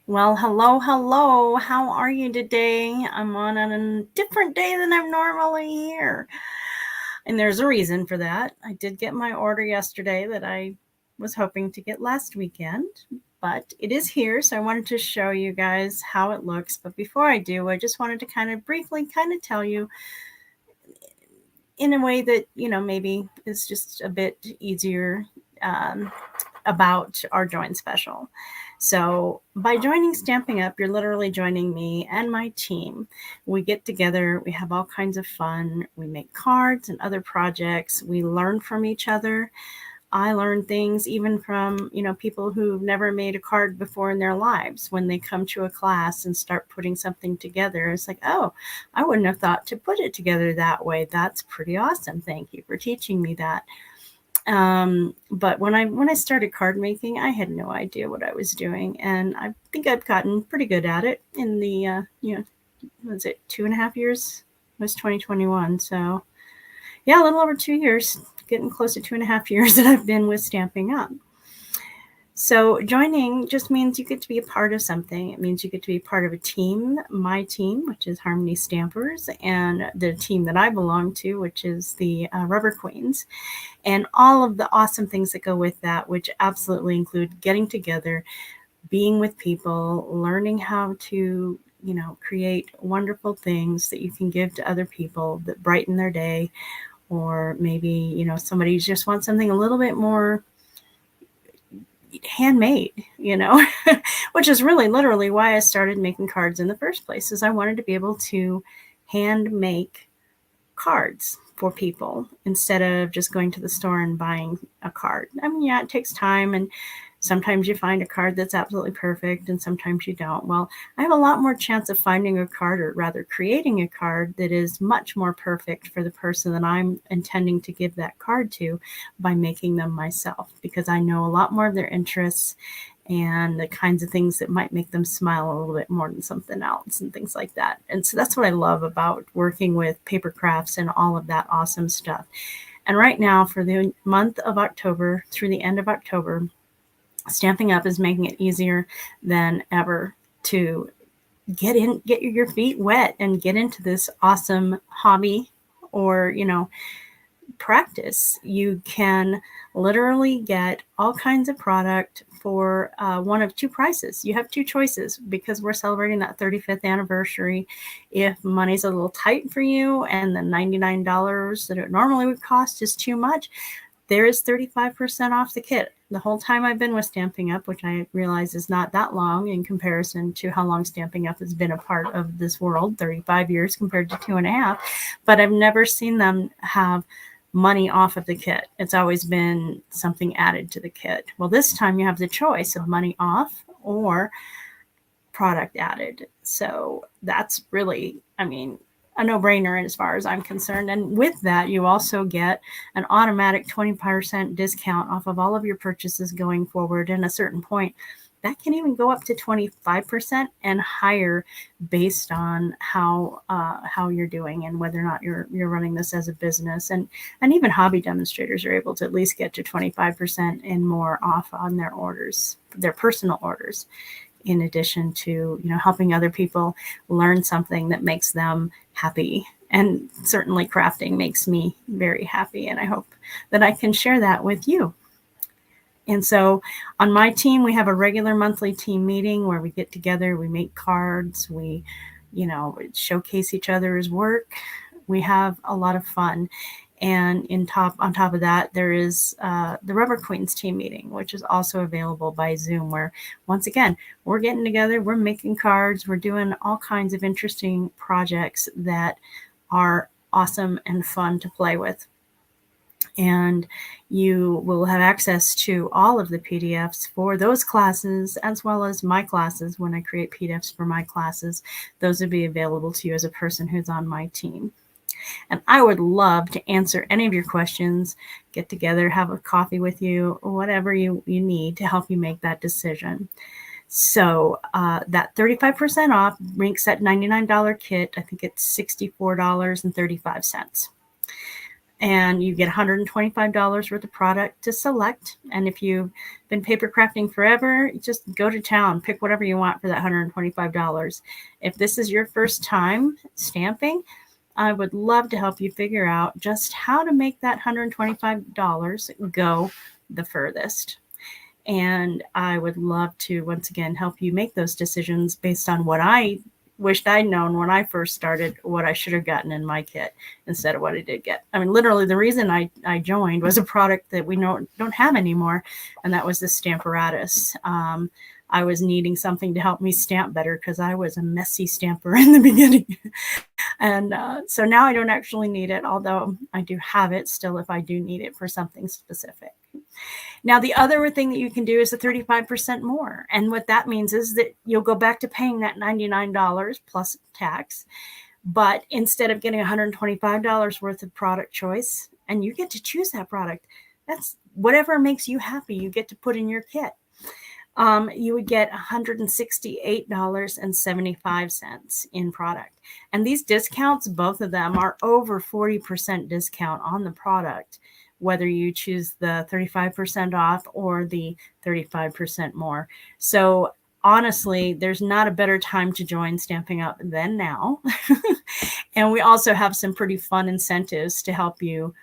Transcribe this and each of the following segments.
Well, hello, hello. How are you today? I'm on a different day than I'm normally here. And there's a reason for that. I did get my order yesterday that I was hoping to get last weekend, but it is here. So I wanted to show you guys how it looks. But before I do, I just wanted to kind of briefly tell you in a way that, maybe is just a bit easier um, about our join special. So, by joining Stamping Up, you're literally joining me and my team. We get together, we have all kinds of fun, we make cards and other projects, we learn from each other. I learn things even from, people who've never made a card before in their lives. When they come to a class and start putting something together, it's like, oh, I wouldn't have thought to put it together that way. That's pretty awesome. Thank you for teaching me that. But when I started card making, I had no idea what I was doing, and I think I've gotten pretty good at it in the was it 2.5 years? It was 2021, so yeah, a little over 2 years, getting close to 2.5 years that I've been with Stamping Up. So joining just means you get to be a part of something. It means you get to be part of a team, my team, which is Harmony Stampers, and the team that I belong to, which is the Rubber Queens, and all of the awesome things that go with that, which absolutely include getting together, being with people, learning how to, create wonderful things that you can give to other people that brighten their day. Or maybe, somebody just wants something a little bit more handmade, which is really literally why I started making cards in the first place, is I wanted to be able to hand make cards for people instead of just going to the store and buying a card. I mean, yeah, it takes time, and sometimes you find a card that's absolutely perfect and sometimes you don't. Well, I have a lot more chance of finding a card, or rather creating a card that is much more perfect for the person that I'm intending to give that card to, by making them myself, because I know a lot more of their interests and the kinds of things that might make them smile a little bit more than something else and things like that. And so that's what I love about working with paper crafts and all of that awesome stuff. And right now, for the month of October through the end of October, Stamping Up is making it easier than ever to get your feet wet and get into this awesome hobby, or, practice. You can literally get all kinds of product for one of two prices. You have two choices because we're celebrating that 35th anniversary. If money's a little tight for you and the $99 that it normally would cost is too much, there is 35% off the kit. The whole time I've been with Stamping Up, which I realize is not that long in comparison to how long Stamping Up has been a part of this world, 35 years compared to 2.5, but I've never seen them have money off of the kit. It's always been something added to the kit. Well, this time you have the choice of money off or product added. So that's really, I mean, a no-brainer as far as I'm concerned. And with that, you also get an automatic 20% discount off of all of your purchases going forward. And a certain point, that can even go up to 25% and higher, based on how you're doing and whether or not you're running this as a business. And even hobby demonstrators are able to at least get to 25% and more off on their orders, their personal orders, in addition to, helping other people learn something that makes them happy. And certainly crafting makes me very happy, and I hope that I can share that with you. And so on my team, we have a regular monthly team meeting where we get together, we make cards, we, showcase each other's work. We have a lot of fun. And on top of that, there is the Rubber Queens team meeting, which is also available by Zoom, where once again, we're getting together, we're making cards, we're doing all kinds of interesting projects that are awesome and fun to play with. And you will have access to all of the PDFs for those classes, as well as my classes. When I create PDFs for my classes, those will be available to you as a person who's on my team. And I would love to answer any of your questions, get together, have a coffee with you, whatever you need to help you make that decision. So that 35% off makes that $99 kit, I think it's $64.35. and you get $125 worth of product to select. And if you've been paper crafting forever, just go to town, pick whatever you want for that $125. If this is your first time stamping, I would love to help you figure out just how to make that $125 go the furthest. And I would love to, once again, help you make those decisions based on what I wished I'd known when I first started, what I should have gotten in my kit instead of what I did get. I mean, literally, the reason I joined was a product that we don't have anymore, and that was the Stamparatus. I was needing something to help me stamp better because I was a messy stamper in the beginning. And so now I don't actually need it, although I do have it still if I do need it for something specific. Now, the other thing that you can do is the 35% more. And what that means is that you'll go back to paying that $99 plus tax. But instead of getting $125 worth of product choice, and you get to choose that product, that's whatever makes you happy, you get to put in your kit. You would get $168.75 in product. And these discounts, both of them, are over 40% discount on the product, whether you choose the 35% off or the 35% more. So honestly, there's not a better time to join Stampin' Up! Than now. And we also have some pretty fun incentives to help you,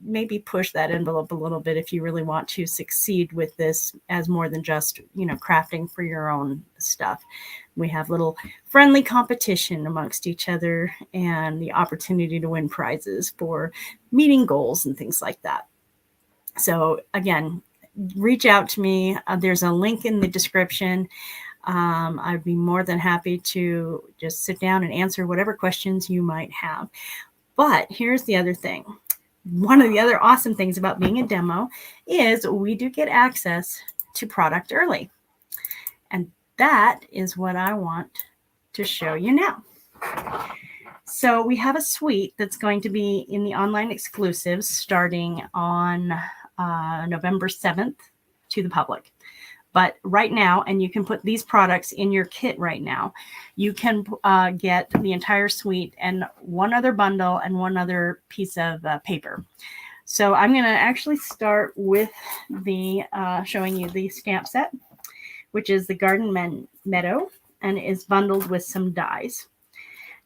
maybe push that envelope a little bit if you really want to succeed with this as more than just, crafting for your own stuff. We have little friendly competition amongst each other and the opportunity to win prizes for meeting goals and things like that. So again, reach out to me. There's a link in the description. I'd be more than happy to just sit down and answer whatever questions you might have. But here's the other thing. One of the other awesome things about being a demo is we do get access to product early. And that is what I want to show you now. So we have a suite that's going to be in the online exclusives starting on November 7th to the public. But right now, and you can put these products in your kit right now, you can get the entire suite and one other bundle and one other piece of paper. So I'm going to actually start with the showing you the stamp set, which is the Garden Meadow, and is bundled with some dies.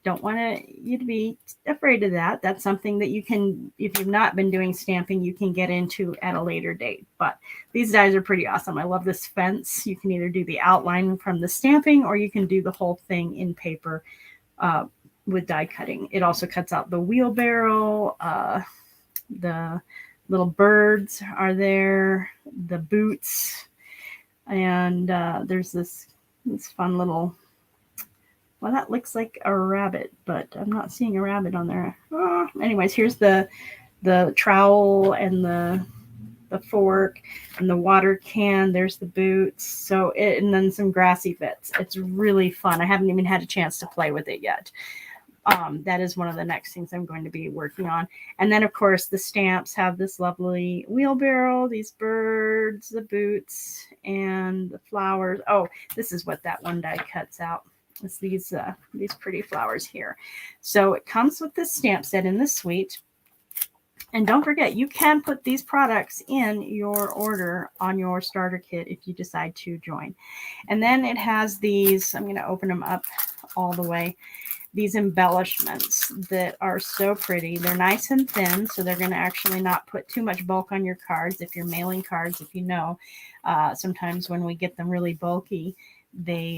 Don't want you to be afraid of that. That's something that you can, if you've not been doing stamping, you can get into at a later date. But these dies are pretty awesome. I love this fence. You can either do the outline from the stamping or you can do the whole thing in paper with die cutting. It also cuts out the wheelbarrow. The little birds are there, the boots, and there's this fun little, well, that looks like a rabbit, but I'm not seeing a rabbit on there. Anyways, here's the trowel and the fork and the water can. There's the boots. So and then some grassy bits. It's really fun. I haven't even had a chance to play with it yet. That is one of the next things I'm going to be working on. And then, of course, the stamps have this lovely wheelbarrow, these birds, the boots, and the flowers. Oh, this is what that one die cuts out. It's these pretty flowers here. So it comes with this stamp set in the suite. And don't forget, you can put these products in your order on your starter kit if you decide to join. And then it has these, I'm going to open them up all the way, these embellishments that are so pretty. They're nice and thin, so they're going to actually not put too much bulk on your cards. If you're mailing cards, if you know, sometimes when we get them really bulky, they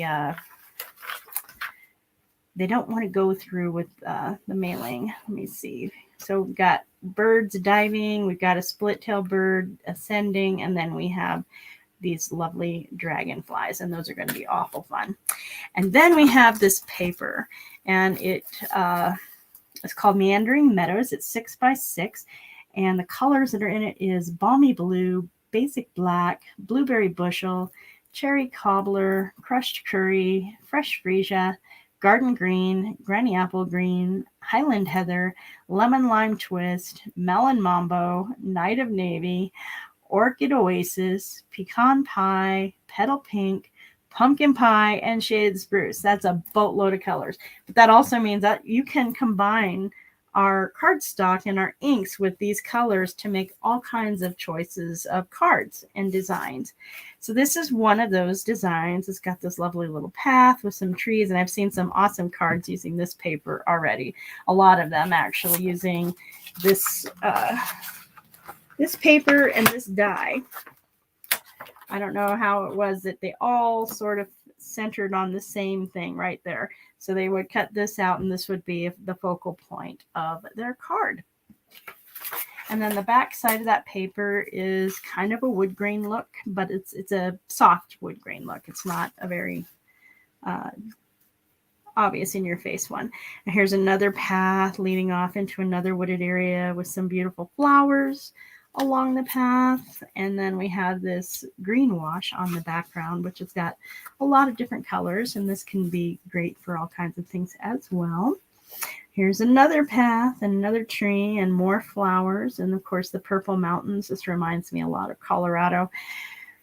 don't want to go through with the mailing. Let me see. So we've got birds diving, we've got a split tail bird ascending, and then we have these lovely dragonflies, and those are going to be awful fun. And then we have this paper, and it's called Meandering Meadows. It's 6x6, and the colors that are in it is balmy blue, basic black, blueberry bushel, cherry cobbler, crushed curry, fresh freesia, garden green, granny apple green, highland heather, lemon lime twist, melon mambo, night of navy, orchid oasis, pecan pie, petal pink, pumpkin pie, and shaded spruce. That's a boatload of colors. But that also means that you can combine our cardstock and our inks with these colors to make all kinds of choices of cards and designs. So this is one of those designs. It's got this lovely little path with some trees, and I've seen some awesome cards using this paper already. A lot of them actually using this this paper and this die. I don't know how it was that they all sort of centered on the same thing right there. So they would cut this out, and this would be the focal point of their card. And then the back side of that paper is kind of a wood grain look, but it's a soft wood grain look. It's not a very obvious in your face one. And here's another path leading off into another wooded area with some beautiful flowers along the path. And then we have this green wash on the background, which has got a lot of different colors, and this can be great for all kinds of things as well. Here's another path and another tree and more flowers, and of course the purple mountains. This reminds me a lot of Colorado.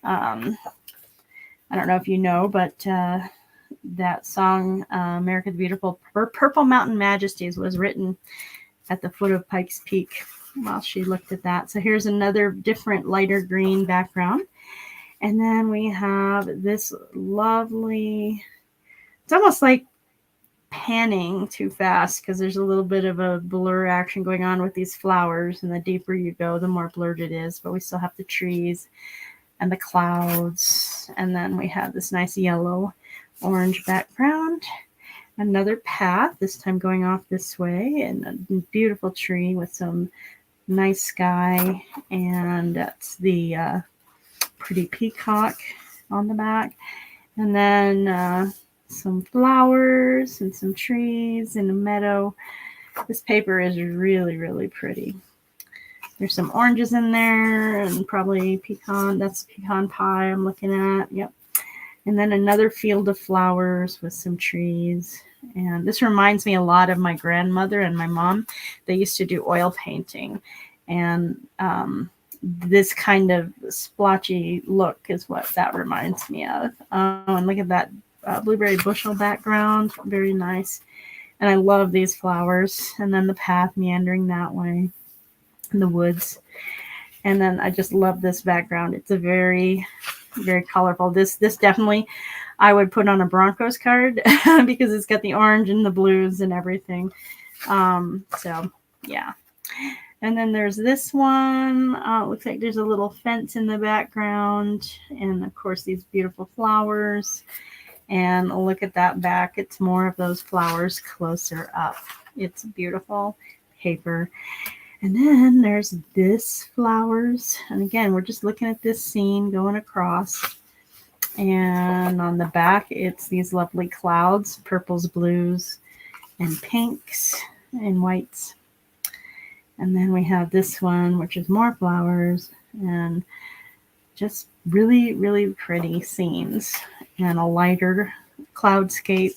I don't know if you know, but that song America the Beautiful, Purple Mountain Majesties, was written at the foot of Pikes Peak while she looked at that. So here's another different lighter green background. And then we have this lovely, it's almost like panning too fast because there's a little bit of a blur action going on with these flowers, and the deeper you go, the more blurred it is. But we still have the trees and the clouds, and then we have this nice yellow orange background. Another path, this time going off this way, and a beautiful tree with some nice sky, and that's the pretty peacock on the back. And then some flowers and some trees in a meadow. This paper is really, really pretty. There's some oranges in there and probably pecan. That's pecan pie I'm looking at. Yep. And then another field of flowers with some trees. And this reminds me a lot of my grandmother and my mom. They used to do oil painting. And this kind of splotchy look is what that reminds me of. And look at that blueberry bushel background. Very nice. And I love these flowers. And then the path meandering that way in the woods. And then I just love this background. It's a very, very colorful. This definitely I would put on a Broncos card because it's got the orange and the blues and everything. So yeah. And then there's this one. Looks like there's a little fence in the background. And of course, these beautiful flowers. And look at that back. It's more of those flowers closer up. It's beautiful paper. And then there's this flowers. And again, we're just looking at this scene going across. And on the back, it's these lovely clouds, purples, blues, and pinks and whites. And then we have this one, which is more flowers and just really, really pretty scenes and a lighter cloudscape.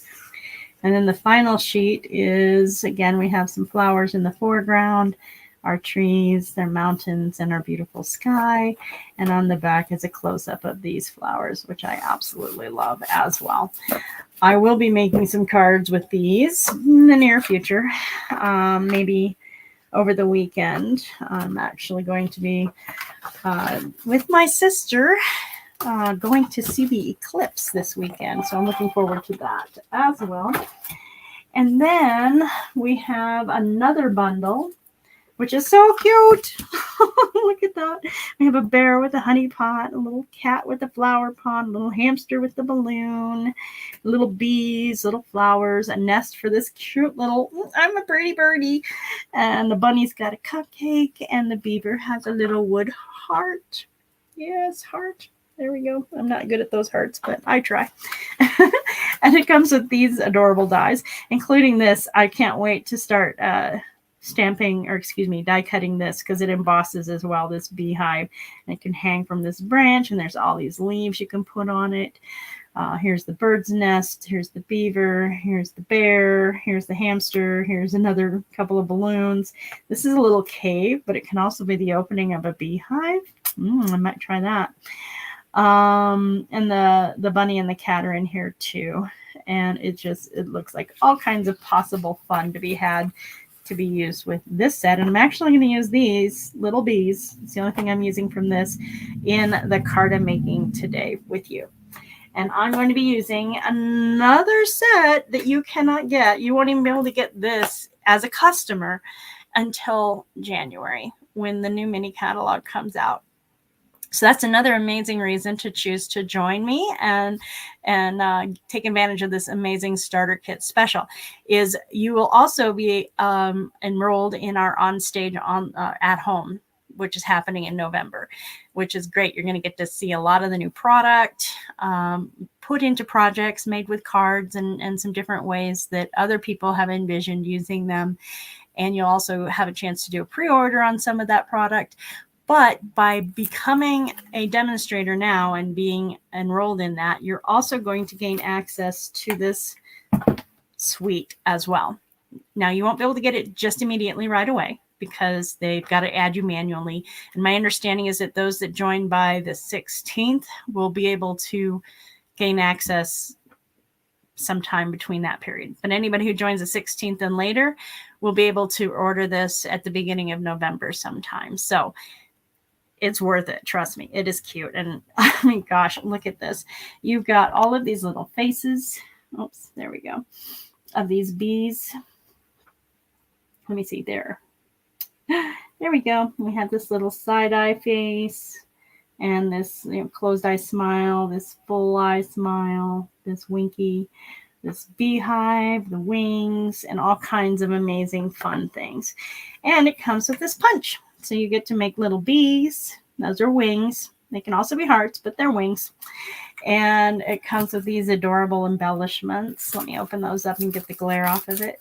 And then the final sheet is, again, we have some flowers in the foreground, our trees, their mountains, and our beautiful sky. And on the back is a close-up of these flowers, which I absolutely love as well. I will be making some cards with these in the near future, maybe over the weekend. I'm actually going to be with my sister going to see the eclipse this weekend. So I'm looking forward to that as well. And then we have another bundle, which is so cute. Look at that. We have a bear with a honey pot, a little cat with a flower pot, a little hamster with the balloon, little bees, little flowers, a nest for this cute little, I'm a pretty birdie. And the bunny's got a cupcake, and the beaver has a little wood heart. Yes, heart. There we go. I'm not good at those hearts, but I try. And it comes with these adorable dies, including this. I can't wait to start die cutting this because it embosses as well, this beehive. And it can hang from this branch, and there's all these leaves you can put on it. Here's the bird's nest. Here's the beaver. Here's the bear. Here's the hamster. Here's another couple of balloons. This is a little cave, but it can also be the opening of a beehive. I might try that. And the bunny and the cat are in here too. And it looks like all kinds of possible fun to be had to be used with this set. And I'm actually going to use these little bees. It's the only thing I'm using from this in the card I'm making today with you. And I'm going to be using another set that you cannot get. You won't even be able to get this as a customer until January when the new mini catalog comes out. So that's another amazing reason to choose to join me and take advantage of this amazing starter kit special. Is you will also be enrolled in our on stage at home, which is happening in November, which is great. You're going to get to see a lot of the new product put into projects made with cards and some different ways that other people have envisioned using them. And you'll also have a chance to do a pre-order on some of that product. But by becoming a demonstrator now and being enrolled in that, you're also going to gain access to this suite as well. Now, you won't be able to get it just immediately right away because they've got to add you manually. And my understanding is that those that join by the 16th will be able to gain access sometime between that period. But anybody who joins the 16th and later will be able to order this at the beginning of November sometime. So it's worth it. Trust me. It is cute. And I mean, gosh, look at this. You've got all of these little faces. Oops, there we go. Of these bees. Let me see there. There we go. We have this little side-eye face and this closed eye smile, this full eye smile, this winky, this beehive, the wings, and all kinds of amazing fun things. And it comes with this punch. So you get to make little bees. Those are wings. They can also be hearts, but they're wings. And it comes with these adorable embellishments. Let me open those up and get the glare off of it.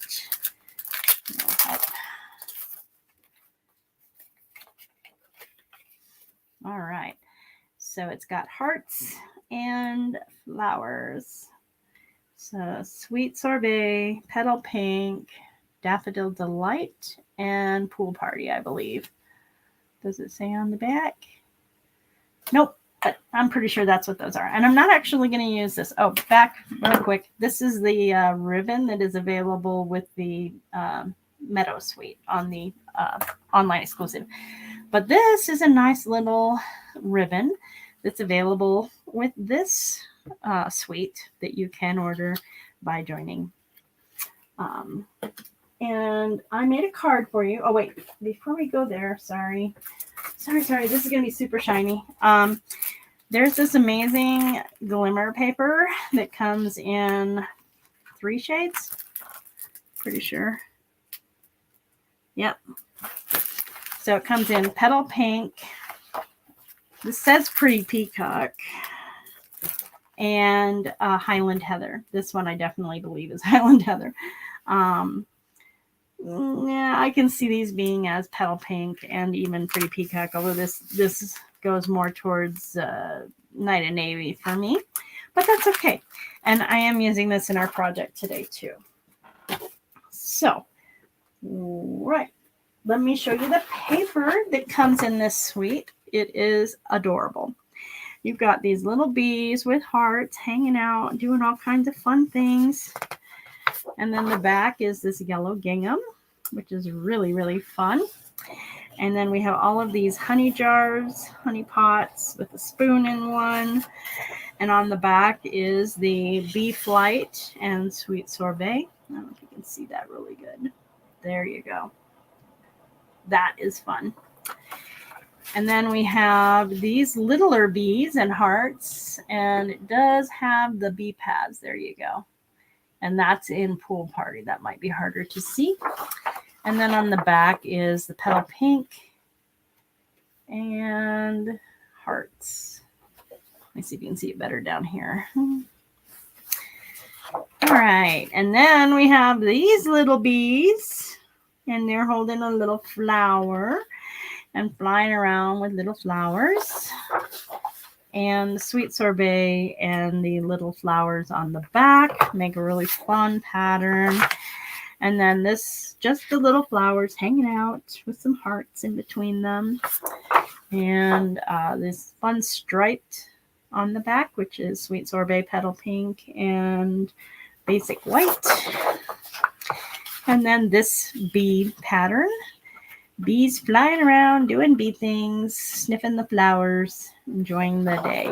All right. So it's got hearts and flowers. So Sweet Sorbet, Petal Pink, Daffodil Delight, and Pool Party, I believe. Does it say on the back? Nope, but I'm pretty sure that's what those are. And I'm not actually going to use this. Oh, back real quick. This is the ribbon that is available with the Meadow Suite on the online exclusive. But this is a nice little ribbon that's available with this suite that you can order by joining. And I made a card for you. Oh, wait, before we go there, sorry. This is going to be super shiny. There's this amazing glimmer paper that comes in 3 shades. Pretty sure. Yep. So it comes in Petal Pink. This says Pretty Peacock. And Highland Heather. This one I definitely believe is Highland Heather. Yeah, I can see these being as Petal Pink and even Pretty Peacock, although this goes more towards Night and Navy for me. But that's okay. And I am using this in our project today too. So, right. Let me show you the paper that comes in this suite. It is adorable. You've got these little bees with hearts hanging out, doing all kinds of fun things. And then the back is this yellow gingham, which is really, really fun. And then we have all of these honey jars, honey pots with a spoon in one. And on the back is the Bee Flight and Sweet Sorbet. I don't know if you can see that really good. There you go. That is fun. And then we have these littler bees and hearts. And it does have the bee pads. There you go. And that's in Pool Party. That might be harder to see. And then on the back is the Petal Pink and hearts. Let me see if you can see it better down here. All right. And then we have these little bees. And they're holding a little flower and flying around with little flowers. And the Sweet Sorbet and the little flowers on the back make a really fun pattern. And then this, just the little flowers hanging out with some hearts in between them. And this fun striped on the back, which is Sweet Sorbet, Petal Pink, and Basic White. And then this bee pattern. Bees flying around, doing bee things, sniffing the flowers, enjoying the day.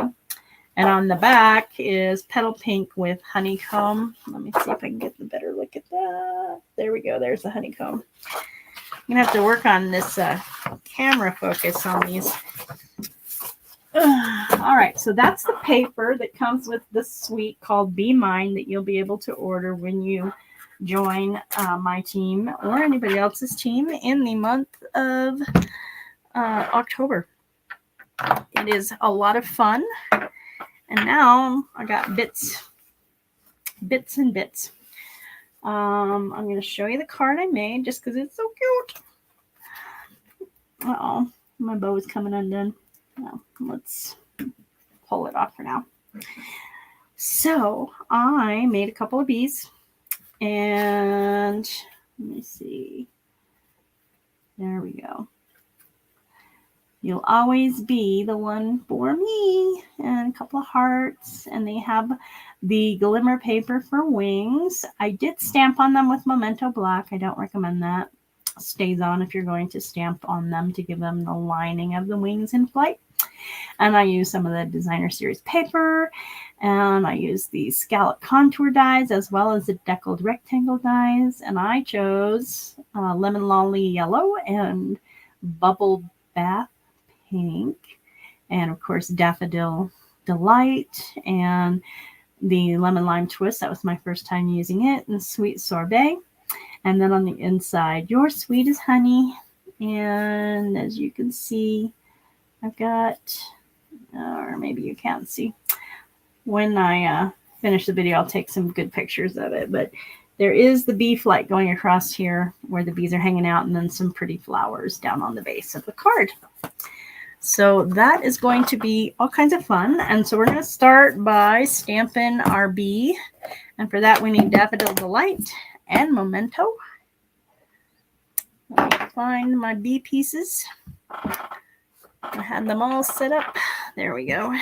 And on the back is petal pink with honeycomb. Let me see if I can get the better look at that. There we go. There's the honeycomb. I'm going to have to work on this camera focus on these. All right, so that's the paper that comes with this suite called Be Mine that you'll be able to order when you join my team or anybody else's team in the month of October. It is a lot of fun. And now I got bits and bits. I'm going to show you the card I made just because it's so cute. Uh-oh, my bow is coming undone. Well, let's pull it off for now. So I made a couple of bees. And let me see. There we go. You'll always be the one for me. And a couple of hearts. And they have the glimmer paper for wings. I did stamp on them with Memento Black. I don't recommend that. Stays on if you're going to stamp on them to give them the lining of the wings in flight. And I use some of the Designer Series paper. And I use the scallop contour dies as well as the deckled rectangle dies. And I chose Lemon Lolly Yellow and Bubble Bath Pink. And of course, Daffodil Delight and the Lemon Lime Twist. That was my first time using it. And Sweet Sorbet. And then on the inside, Your Sweet is Honey. And as you can see, I've got, or maybe you can't see. When I finish the video, I'll take some good pictures of it. But there is the bee flight going across here where the bees are hanging out, and then some pretty flowers down on the base of the card. So that is going to be all kinds of fun. And so we're going to start by stamping our bee. And for that, we need Daffodil Delight and Memento. Let me find my bee pieces. I had them all set up. There we go.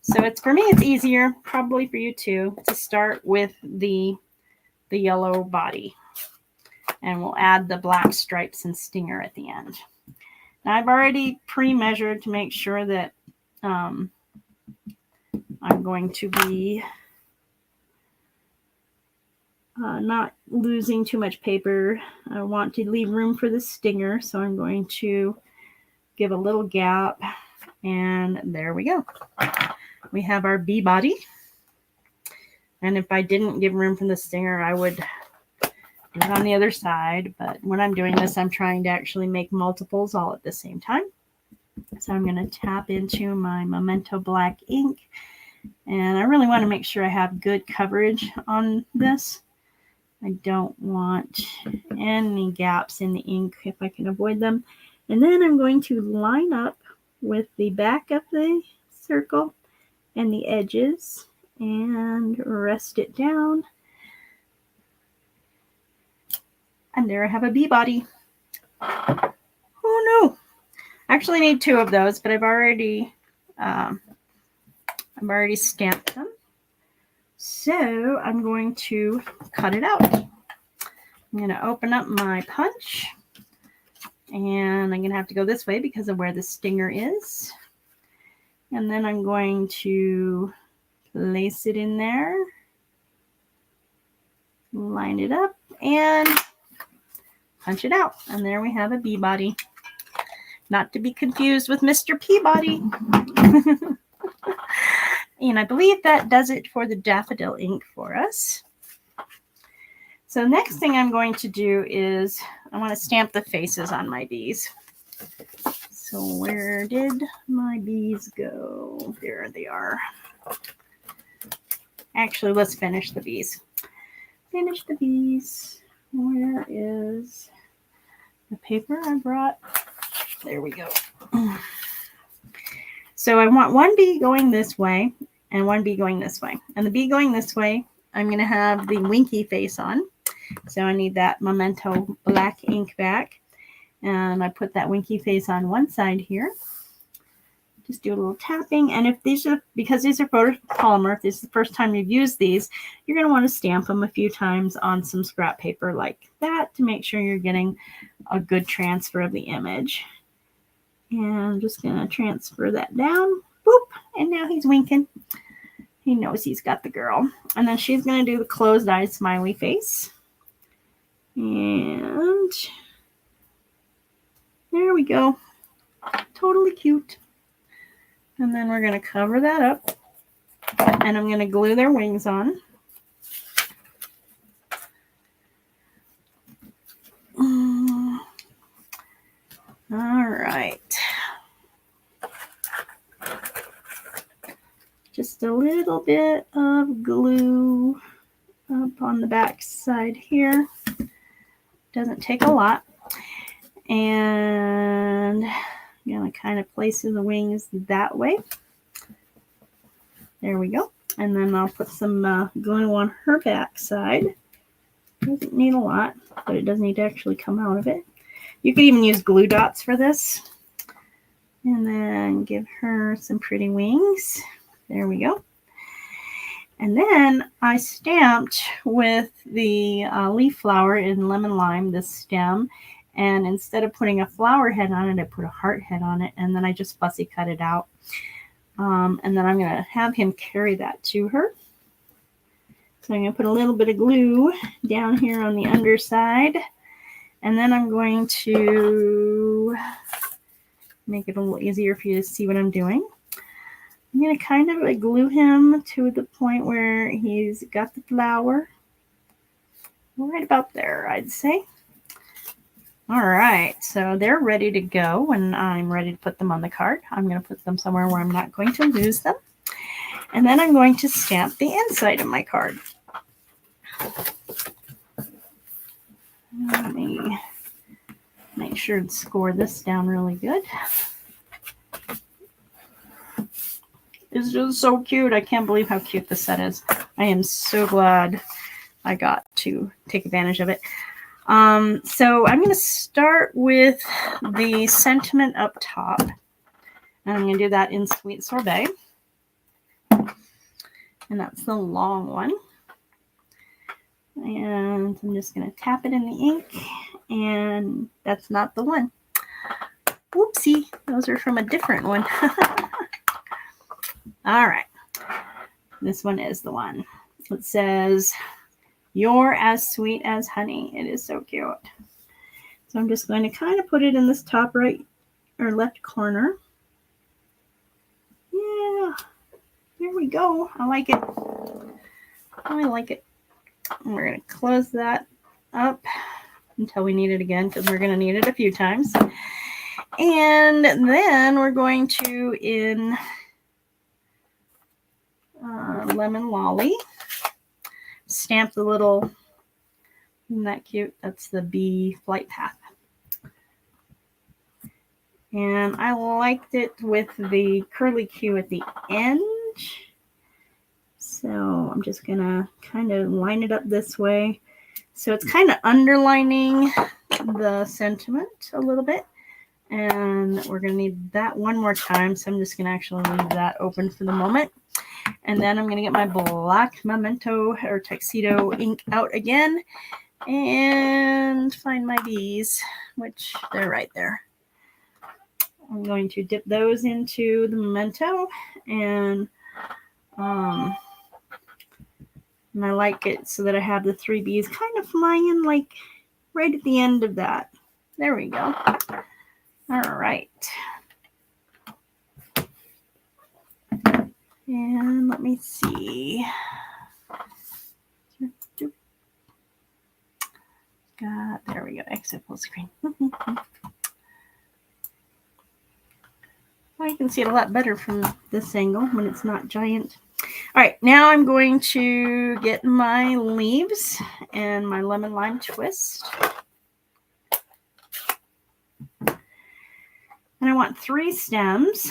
So it's, for me, it's easier, probably for you too, to start with the yellow body. And we'll add the black stripes and stinger at the end. Now I've already pre-measured to make sure that I'm going to be not losing too much paper. I want to leave room for the stinger, so I'm going to give a little gap. And there we go. We have our bee body. And if I didn't give room for the stinger, I would do it on the other side. But when I'm doing this, I'm trying to actually make multiples all at the same time. So I'm going to tap into my Memento Black ink. And I really want to make sure I have good coverage on this. I don't want any gaps in the ink if I can avoid them. And then I'm going to line up with the back of the circle and the edges and rest it down. And there I have a bee body. Oh no! I actually need two of those, but I've already stamped them. So I'm going to cut it out. I'm going to open up my punch. And I'm going to have to go this way because of where the stinger is. And then I'm going to place it in there. Line it up and punch it out. And there we have a bee body. Not to be confused with Mr. Peabody. And I believe that does it for the daffodil ink for us. So next thing I'm going to do is I want to stamp the faces on my bees. So where did my bees go? There they are. Actually, let's finish the bees. Finish the bees. Where is the paper I brought? There we go. So I want one bee going this way and one bee going this way. And the bee going this way, I'm going to have the winky face on. So I need that Memento Black ink back. And I put that winky face on one side here. Just do a little tapping. And if these are, because these are photopolymer, if this is the first time you've used these, you're going to want to stamp them a few times on some scrap paper like that to make sure you're getting a good transfer of the image. And I'm just going to transfer that down. Boop. And now he's winking. He knows he's got the girl. And then she's going to do the closed eye smiley face. And there we go. Totally cute. And then we're going to cover that up. And I'm going to glue their wings on. All right. Just a little bit of glue up on the back side here. Doesn't take a lot. And I'm going to kind of place the wings that way. There we go. And then I'll put some glue on her back side. Doesn't need a lot, but it does need to actually come out of it. You could even use glue dots for this. And then give her some pretty wings. There we go. And then I stamped with the leaf flower in lemon lime, this stem. And instead of putting a flower head on it, I put a heart head on it. And then I just fussy cut it out. And then I'm going to have him carry that to her. So I'm going to put a little bit of glue down here on the underside. And then I'm going to make it a little easier for you to see what I'm doing. I'm going to kind of glue him to the point where he's got the flower. Right about there, I'd say. All right, so they're ready to go when I'm ready to put them on the card. I'm going to put them somewhere where I'm not going to lose them. And then I'm going to stamp the inside of my card. Let me make sure to score this down really good. It's just so cute. I can't believe how cute this set is. I am so glad I got to take advantage of it. So I'm going to start with the sentiment up top. And I'm going to do that in Sweet Sorbet. And that's the long one. And I'm just going to tap it in the ink. And that's not the one. Whoopsie. Those are from a different one. All right. This one is the one. It says, "You're as sweet as honey." It is so cute. So I'm just going to kind of put it in this top right or left corner. Yeah. There we go. I like it. I like it. And we're going to close that up until we need it again, because we're going to need it a few times. And then we're going to, in Lemon Lolly, stamp the little, isn't that cute? That's the bee flight path. And I liked it with the curly Q at the end. So I'm just going to kind of line it up this way. So it's kind of underlining the sentiment a little bit. And we're going to need that one more time. So I'm just going to actually leave that open for the moment. And then I'm going to get my black Memento or Tuxedo ink out again and find my bees, which they're right there. I'm going to dip those into the Memento, and I like it so that I have the 3 bees kind of flying like right at the end of that. There we go. All right. And let me see. There we go. Exit full screen. I can see it a lot better from this angle when it's not giant. All right, now I'm going to get my leaves and my lemon lime twist. And I want 3 stems.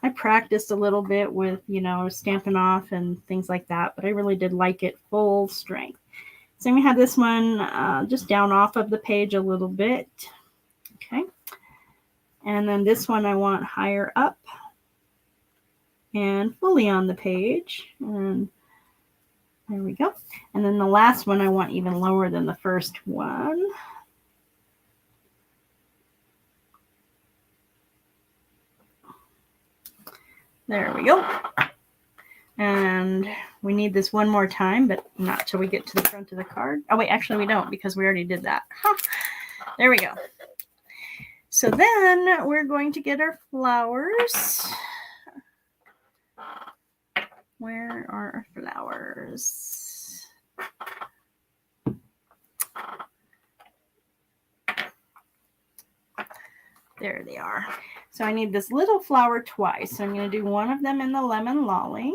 I practiced a little bit with, Stampin' Off and things like that, but I really did like it full strength. So I'm going to have this one just down off of the page a little bit. Okay. And then this one I want higher up. and fully on the page. And there we go. And then the last one I want even lower than the first one. There we go. And we need this one more time, but not till we get to the front of the card. Oh, wait, actually we don't, because we already did that. Huh. There we go. So then we're going to get our flowers. Where are our flowers? There they are. So I need this little flower twice. So I'm going to do one of them in the lemon lolly.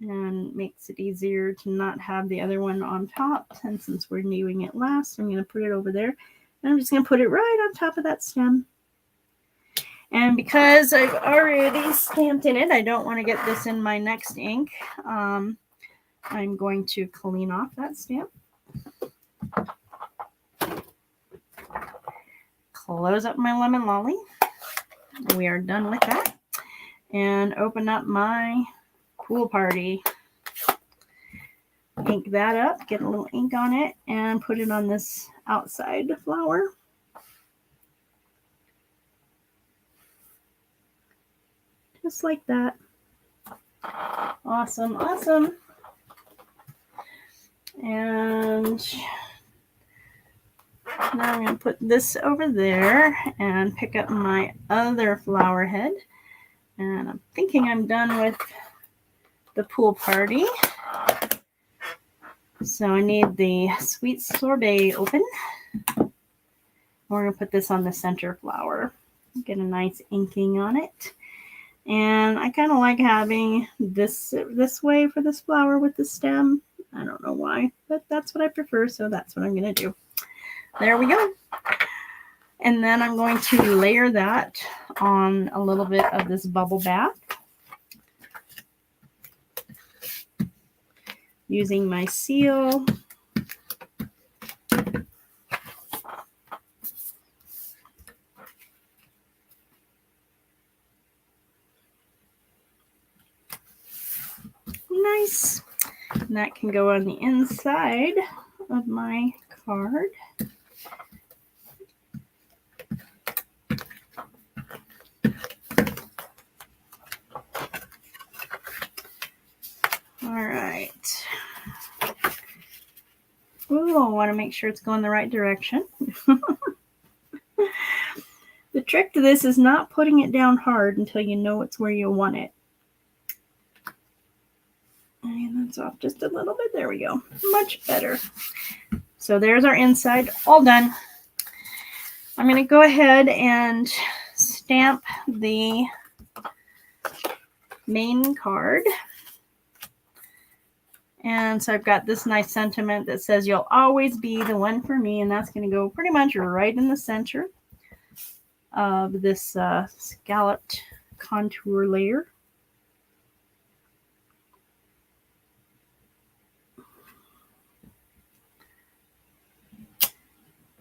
And makes it easier to not have the other one on top. And since we're doing it last, I'm going to put it over there. And I'm just going to put it right on top of that stem. And because I've already stamped in it, I don't want to get this in my next ink. I'm going to clean off that stamp. Close up my lemon lolly. We are done with that. And open up my Cool Party. Ink that up, get a little ink on it, and put it on this outside flower. Just like that. Awesome, awesome. And now I'm going to put this over there and pick up my other flower head. And I'm thinking I'm done with the Pool Party. So I need the Sweet Sorbet open. We're going to put this on the center flower. Get a nice inking on it. And I kind of like having this way for this flower with the stem. I don't know why, but that's what I prefer, so that's what I'm going to do. There we go. And then I'm going to layer that on a little bit of this bubble bath. Using my seal. Nice. And that can go on the inside of my card. All right. Ooh, I want to make sure it's going the right direction. The trick to this is not putting it down hard until you know it's where you want it. And that's off just a little bit. There we go. Much better. So there's our inside. All done. I'm going to go ahead and stamp the main card. And so I've got this nice sentiment that says, "You'll always be the one for me." And that's going to go pretty much right in the center of this scalloped contour layer.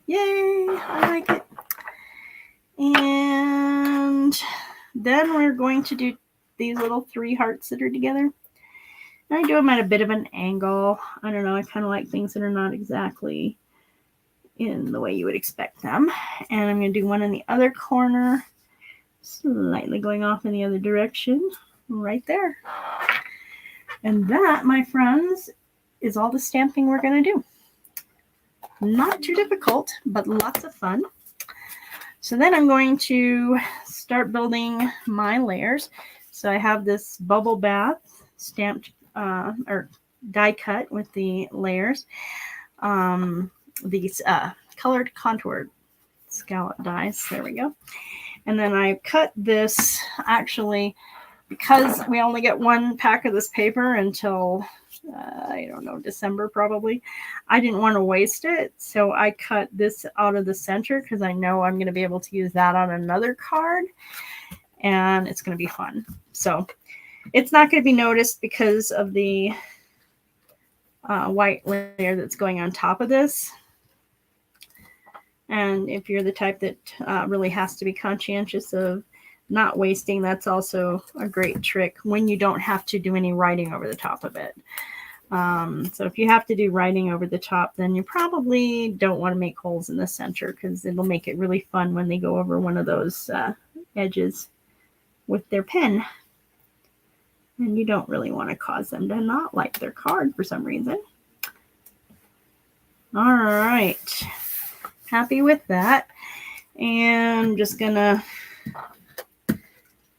Yay, I like it. And then we're going to do these little 3 hearts that are together. And I do them at a bit of an angle. I don't know, I kind of like things that are not exactly in the way you would expect them. And I'm going to do one in the other corner, slightly going off in the other direction, right there. And that, my friends, is all the stamping we're going to do. Not too difficult, but lots of fun. So then I'm going to start building my layers. So I have this bubble bath stamped or die cut with the layers. These colored contoured scallop dies. There we go. And then I cut this, actually, because we only get 1 pack of this paper until I don't know, December probably. I didn't want to waste it, so I cut this out of the center because I know I'm going to be able to use that on another card, and it's going to be fun. So it's not going to be noticed because of the white layer that's going on top of this. And if you're the type that really has to be conscientious of not wasting. That's also a great trick when you don't have to do any writing over the top of it. So if you have to do writing over the top, then you probably don't want to make holes in the center, because it'll make it really fun when they go over one of those edges with their pen. And you don't really want to cause them to not like their card for some reason. All right. Happy with that. And I'm just going to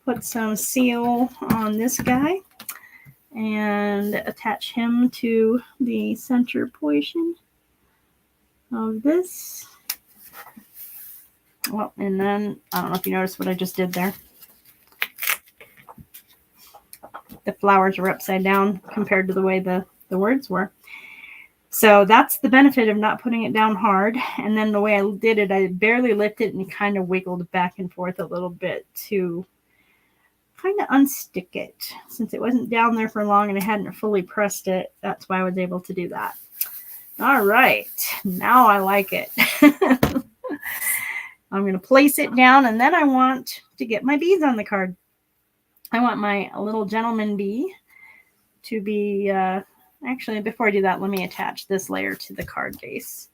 put some seal on this guy and attach him to the center portion of this. Well, and then, I don't know if you noticed what I just did there. The flowers were upside down compared to the way the words were. So that's the benefit of not putting it down hard. And then the way I did it, I barely lifted it and kind of wiggled back and forth a little bit to kind of unstick it. Since it wasn't down there for long and I hadn't fully pressed it, that's why I was able to do that. All right, now I like it. I'm going to place it down, and then I want to get my bees on the card. I want my little gentleman bee to be, actually, before I do that, let me attach this layer to the card base.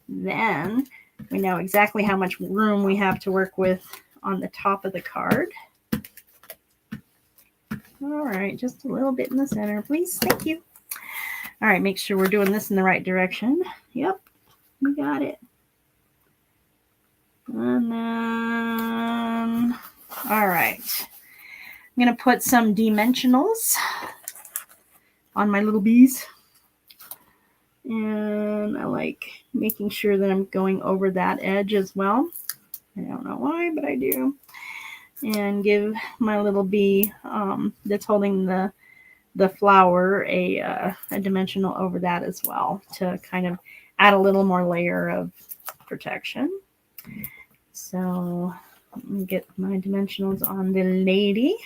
Then we know exactly how much room we have to work with on the top of the card. All right, just a little bit in the center, please. Thank you. All right, make sure we're doing this in the right direction. Yep, we got it. And then, all right. I'm going to put some dimensionals on my little bees. And I like making sure that I'm going over that edge as well. I don't know why, but I do. And give my little bee that's holding the flower a dimensional over that as well, to kind of add a little more layer of protection. So let me get my dimensionals on the lady.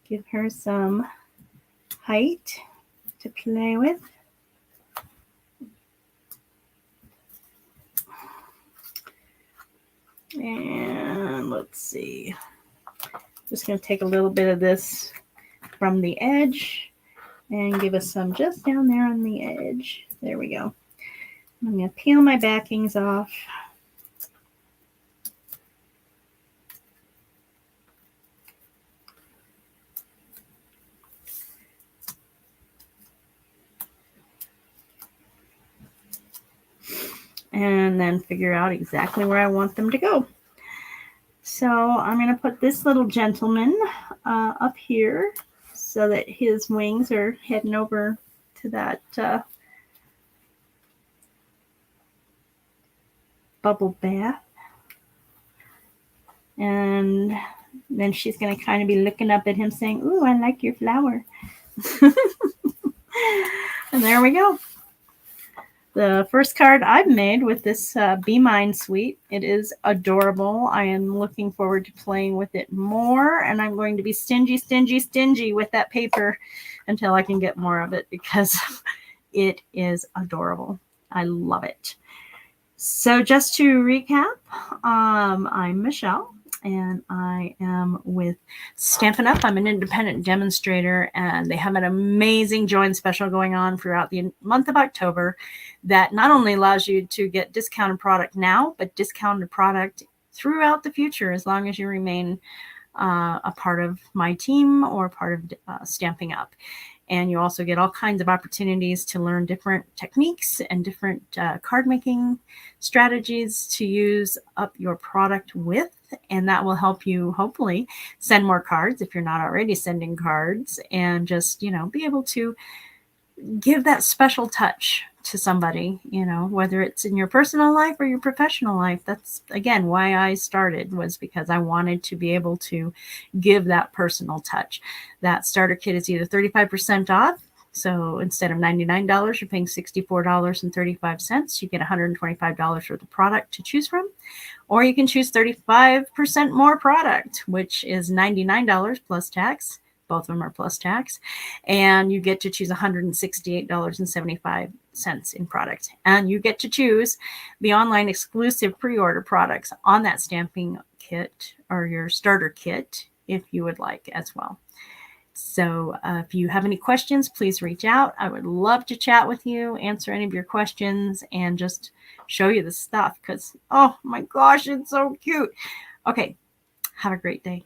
Give her some height to play with. And let's see. Just going to take a little bit of this from the edge and give us some just down there on the edge. There we go. I'm going to peel my backings off. And then figure out exactly where I want them to go. So I'm going to put this little gentleman up here so that his wings are heading over to that bubble bath. And then she's going to kind of be looking up at him saying, "Ooh, I like your flower." And there we go. The first card I've made with this Be Mine suite. It is adorable. I am looking forward to playing with it more, and I'm going to be stingy with that paper until I can get more of it, because it is adorable. I love it. So just to recap, I'm Michelle, and I am with Stampin' Up. I'm an independent demonstrator, and they have an amazing join special going on throughout the month of October that not only allows you to get discounted product now, but discounted product throughout the future, as long as you remain a part of my team or part of Stampin' Up. And you also get all kinds of opportunities to learn different techniques and different card making strategies to use up your product with. And that will help you hopefully send more cards if you're not already sending cards, and just, be able to give that special touch to somebody, whether it's in your personal life or your professional life. That's, again, why I started, was because I wanted to be able to give that personal touch. That starter kit is either 35% off. So instead of $99, you're paying $64.35. You get $125 worth of product to choose from. Or you can choose 35% more product, which is $99 plus tax. Both of them are plus tax. And you get to choose $168.75 in product. And you get to choose the online exclusive pre-order products on that stamping kit or your starter kit if you would like as well. So if you have any questions, please reach out. I would love to chat with you, answer any of your questions, and just show you the stuff because, oh my gosh, it's so cute. Okay, have a great day.